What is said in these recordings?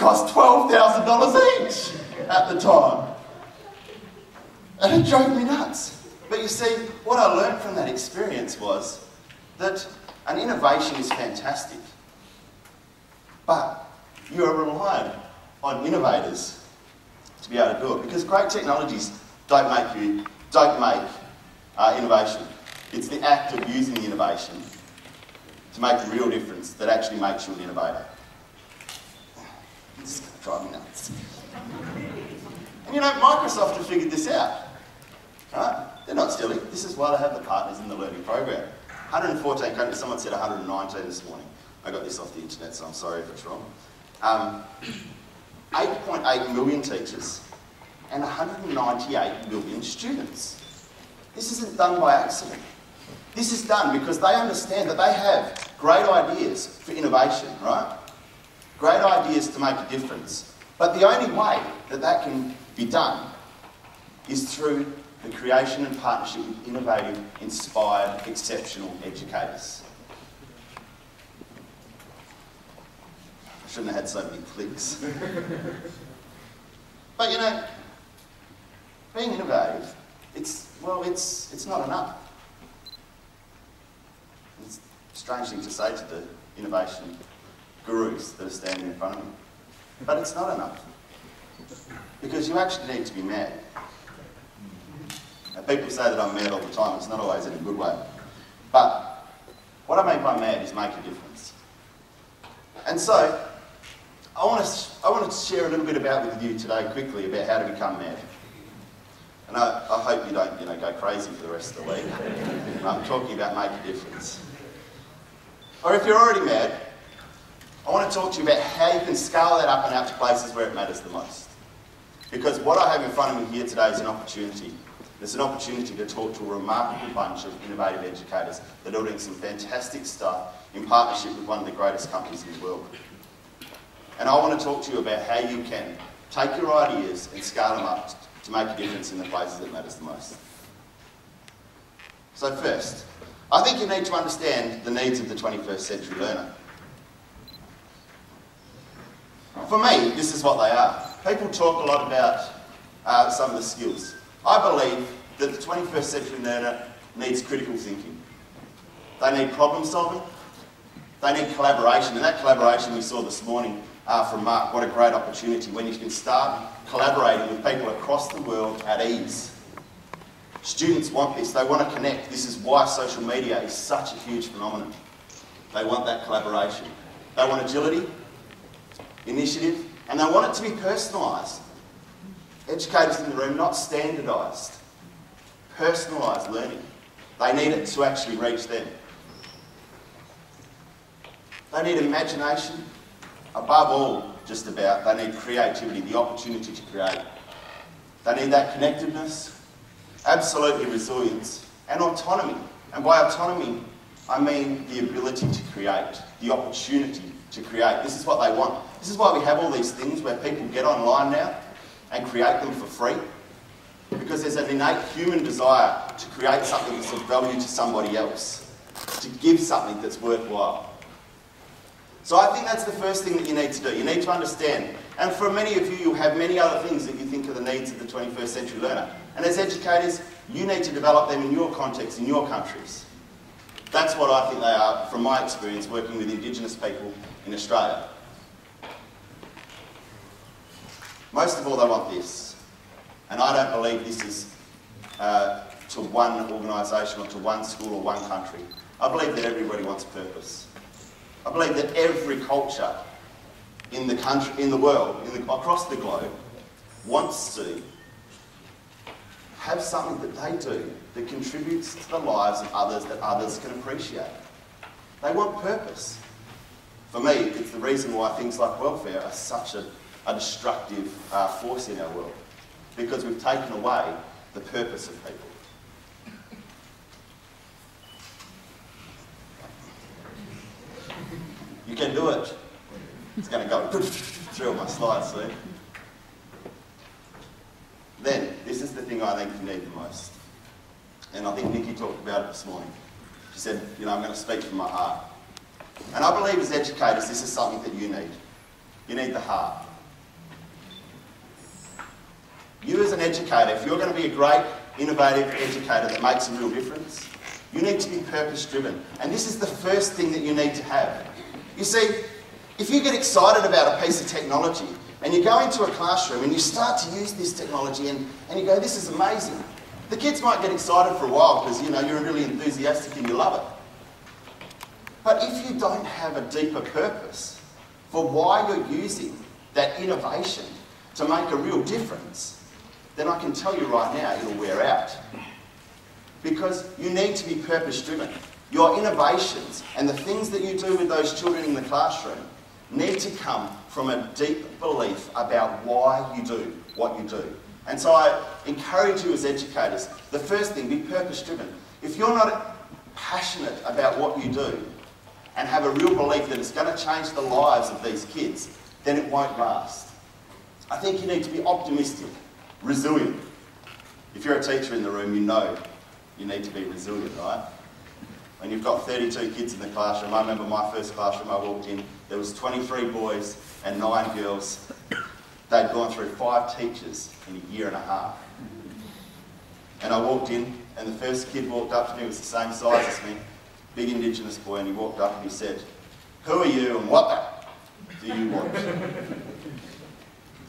cost $12,000 each at the time. And it drove me nuts. But you see, what I learned from that experience was that an innovation is fantastic, but you are reliant on innovators to be able to do it, because great technologies don't make innovation. It's the act of using the innovation to make a real difference that actually makes you an innovator. This is going to drive me nuts. And you know, Microsoft have figured this out. Right? They're not silly. This is why they have the partners in the learning program. 114 countries, someone said 119 this morning. I got this off the internet, so I'm sorry if it's wrong. 8.8 million teachers and 198 million students. This isn't done by accident. This is done because they understand that they have great ideas for innovation, right? Great ideas to make a difference. But the only way that that can be done is through the creation and partnership with innovative, inspired, exceptional educators. I shouldn't have had so many clicks. But you know, being innovative, it's not enough. It's a strange thing to say to the innovation gurus that are standing in front of me. But it's not enough. Because you actually need to be mad. Now, people say that I'm mad all the time. It's not always in a good way. But what I mean by mad is make a difference. And so, I want to share a little bit with you today quickly about how to become mad. And I hope you don't go crazy for the rest of the week. I'm talking about make a difference. Or if you're already mad, I want to talk to you about how you can scale that up and out to places where it matters the most. Because what I have in front of me here today is an opportunity. It's an opportunity to talk to a remarkable bunch of innovative educators that are doing some fantastic stuff in partnership with one of the greatest companies in the world. And I want to talk to you about how you can take your ideas and scale them up to make a difference in the places that matters the most. So first, I think you need to understand the needs of the 21st century learner. For me, this is what they are. People talk a lot about some of the skills. I believe that the 21st century learner needs critical thinking. They need problem solving. They need collaboration. And that collaboration we saw this morning from Mark, what a great opportunity when you can start collaborating with people across the world at ease. Students want this. They want to connect. This is why social media is such a huge phenomenon. They want that collaboration. They want agility, initiative, and they want it to be personalised. Educators in the room, not standardised. Personalised learning. They need it to actually reach them. They need imagination. Above all, just about, they need creativity, the opportunity to create. They need that connectedness, absolutely resilience, and autonomy. And by autonomy, I mean the ability to create, the opportunity to create. This is what they want. This is why we have all these things where people get online now and create them for free. Because there's an innate human desire to create something that's of value to somebody else, to give something that's worthwhile. So I think that's the first thing that you need to do. You need to understand. And for many of you, you have many other things that you think are the needs of the 21st century learner. And as educators, you need to develop them in your context, in your countries. That's what I think they are, from my experience, working with Indigenous people in Australia. Most of all, they want this. And I don't believe this is to one organisation or to one school or one country. I believe that everybody wants purpose. I believe that every culture in the country, in the world, across the globe, wants to have something that they do that contributes to the lives of others that others can appreciate. They want purpose. For me, it's the reason why things like welfare are such a destructive force in our world. Because we've taken away the purpose of people. You can do it. It's going to go through all my slides soon. Then, this is the thing I think you need the most. And I think Nikki talked about it this morning. She said, I'm going to speak from my heart. And I believe as educators, this is something that you need. You need the heart. You as an educator, if you're going to be a great, innovative educator that makes a real difference, you need to be purpose-driven. And this is the first thing that you need to have. You see, if you get excited about a piece of technology and you go into a classroom and you start to use this technology and you go, this is amazing. The kids might get excited for a while because, you know, you're really enthusiastic and you love it. But if you don't have a deeper purpose for why you're using that innovation to make a real difference, then I can tell you right now, it'll wear out. Because you need to be purpose-driven. Your innovations and the things that you do with those children in the classroom need to come from a deep belief about why you do what you do. And so I encourage you as educators, the first thing, be purpose-driven. If you're not passionate about what you do and have a real belief that it's going to change the lives of these kids, then it won't last. I think you need to be optimistic, resilient. If you're a teacher in the room, you know you need to be resilient, right? When you've got 32 kids in the classroom, I remember my first classroom I walked in, there was 23 boys and 9 girls. They'd gone through 5 teachers in a year and a half. And I walked in, and the first kid walked up to me, was the same size as me, big Indigenous boy, and he walked up and he said, "Who are you and what do you want?"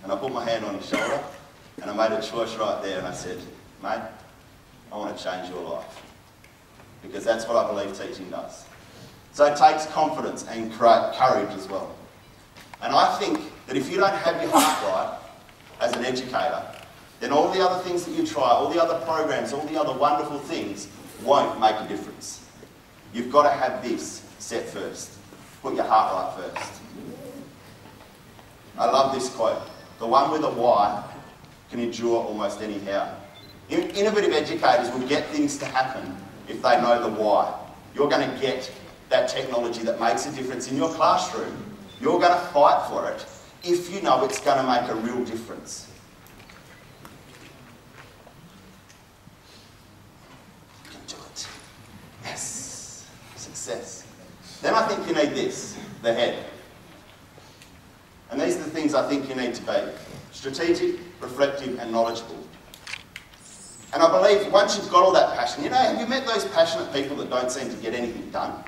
And I put my hand on his shoulder, and I made a choice right there, and I said, "Mate, I want to change your life." Because that's what I believe teaching does. So it takes confidence and courage as well. And I think that if you don't have your heart right as an educator, then all the other things that you try, all the other programs, all the other wonderful things won't make a difference. You've got to have this set first. Put your heart right first. I love this quote. The one with a why can endure almost any how. Innovative educators will get things to happen if they know the why. You're going to get that technology that makes a difference in your classroom. You're going to fight for it if you know it's going to make a real difference. You can do it. Yes. Success. Then I think you need this, the head. And these are the things I think you need to be. Strategic, reflective and knowledgeable. And I believe once you've got all that passion, you know, have you met those passionate people that don't seem to get anything done?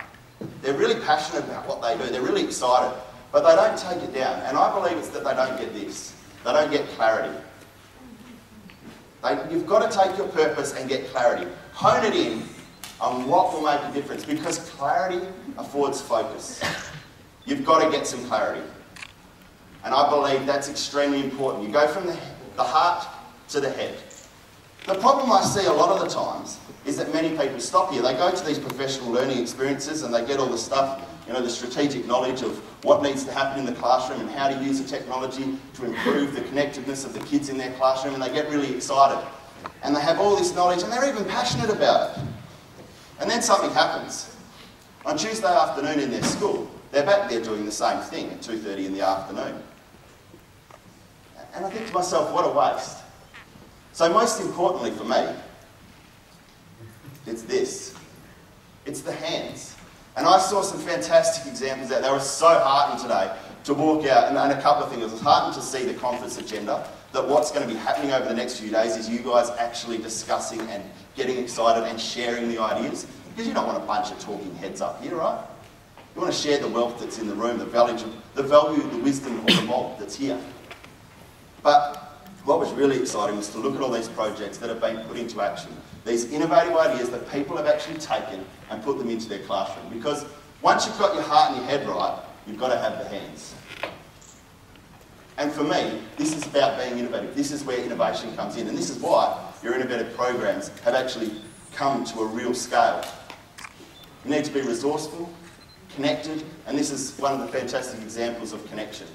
They're really passionate about what they do. They're really excited, but they don't take it down. And I believe it's that they don't get this. They don't get clarity. You've got to take your purpose and get clarity. Hone it in on what will make a difference, because clarity affords focus. You've got to get some clarity. And I believe that's extremely important. You go from the heart to the head. The problem I see a lot of the times is that many people stop here. They go to these professional learning experiences and they get all the stuff, you know, the strategic knowledge of what needs to happen in the classroom and how to use the technology to improve the connectiveness of the kids in their classroom, and they get really excited. And they have all this knowledge and they're even passionate about it. And then something happens. On Tuesday afternoon in their school, they're back there doing the same thing at 2:30 in the afternoon. And I think to myself, what a waste. So most importantly for me, it's this. It's the hands. And I saw some fantastic examples there. They were so heartened today to walk out, and a couple of things. I was heartened to see the conference agenda, that what's going to be happening over the next few days is you guys actually discussing and getting excited and sharing the ideas. Because you don't want a bunch of talking heads up here, right? You want to share the wealth that's in the room, the value, the wisdom of the mob that's here. But what was really exciting was to look at all these projects that have been put into action. These innovative ideas that people have actually taken and put them into their classroom. Because once you've got your heart and your head right, you've got to have the hands. And for me, this is about being innovative. This is where innovation comes in. And this is why your innovative programs have actually come to a real scale. You need to be resourceful, connected, and this is one of the fantastic examples of connection.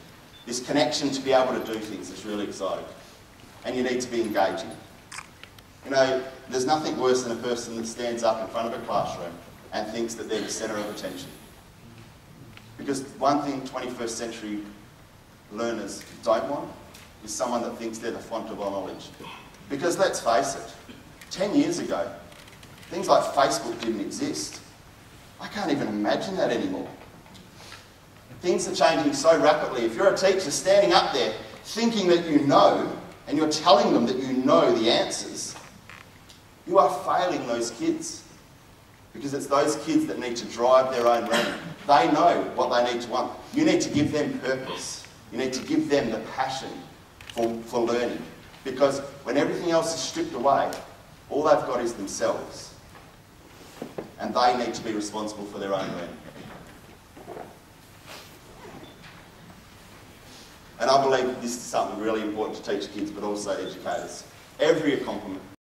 This connection to be able to do things is really exciting. And you need to be engaging. You know, there's nothing worse than a person that stands up in front of a classroom and thinks that they're the centre of attention. Because one thing 21st century learners don't want is someone that thinks they're the font of our knowledge. Because let's face it, 10 years ago, things like Facebook didn't exist. I can't even imagine that anymore. Things are changing so rapidly. If you're a teacher standing up there thinking that you know, and you're telling them that you know the answers, you are failing those kids. Because it's those kids that need to drive their own learning. They know what they need to want. You need to give them purpose. You need to give them the passion for learning. Because when everything else is stripped away, all they've got is themselves. And they need to be responsible for their own learning. And I believe this is something really important to teach kids, but also educators. Every accomplishment